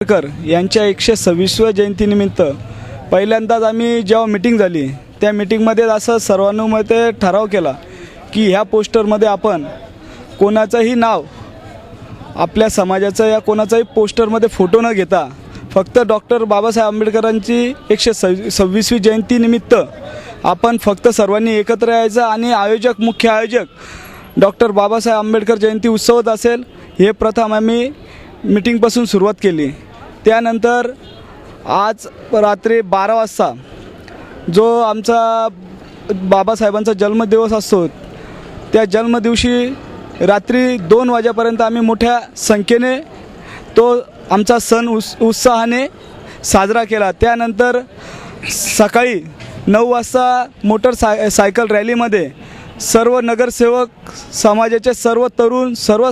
आंबेडकर यांच्या 126व्या जयंतीनिमित्त पहिल्यांदाच आम्ही जेव्हा मीटिंग झाली त्या मीटिंगमध्ये असं सर्वानुमते ठराव केला की ह्या पोस्टरमध्ये आपण कोणाचंही नाव आपल्या समाजाचं या कोणाचाही पोस्टरमध्ये फोटो न घेता फक्त डॉक्टर बाबासाहेब आंबेडकरांची 126वी जयंतीनिमित्त आपण फक्त सर्वांनी एकत्र यायचं आणि मुख्य आयोजक डॉक्टर बाबासाहेब आंबेडकर जयंती उत्सवच असेल हे प्रथम आम्ही मीटिंगपासून सुरुवात केली। त्यानंतर आज रात्री 12 वाजता जो आमचा बाबासाहेबांचा जन्मदिवस असतो त्या जन्मदिवशी रात्री 2 वाजेपर्यंत आम्ही मोठ्या संख्येने तो आमचा सण उत्साहाने साजरा केला। त्यानंतर सकाळी 9 वाजता सायकल रॅलीमध्ये सर्व नगरसेवक समाजाचे सर्व तरुण सर्व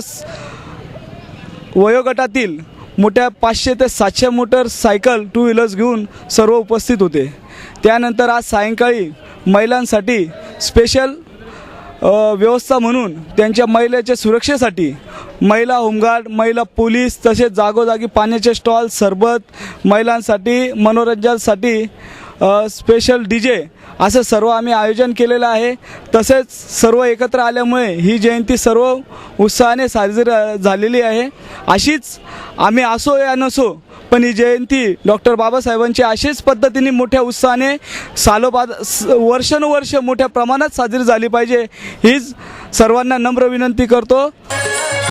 वयोगटातील मोठ्या 500 ते 700 मोटरसायकल 2 व्हीलर्स घेऊन सर्व उपस्थित होते। त्यानंतर आज सायंकाळी महिलांसाठी स्पेशल व्यवस्था म्हणून त्यांच्या महिलेच्या सुरक्षेसाठी महिला होमगार्ड महिला पोलीस तसेच जागोजागी पाण्याचे स्टॉल सरबत महिलांसाठी मनोरंजनासाठी स्पेशल DJ असं सर्व आम्ही आयोजन केलेलं आहे। तसेच सर्व एकत्र आल्यामुळे ही जयंती सर्व उत्साहाने साजरी झालेली आहे। अशीच आम्ही असो या नसो पण ही जयंती डॉक्टर बाबासाहेबांची अशीच पद्धतीने मोठ्या उत्साहाने वर्षानुवर्ष मोठ्या प्रमाणात साजरी झाली पाहिजे हीच सर्वांना नम्र विनंती करतो।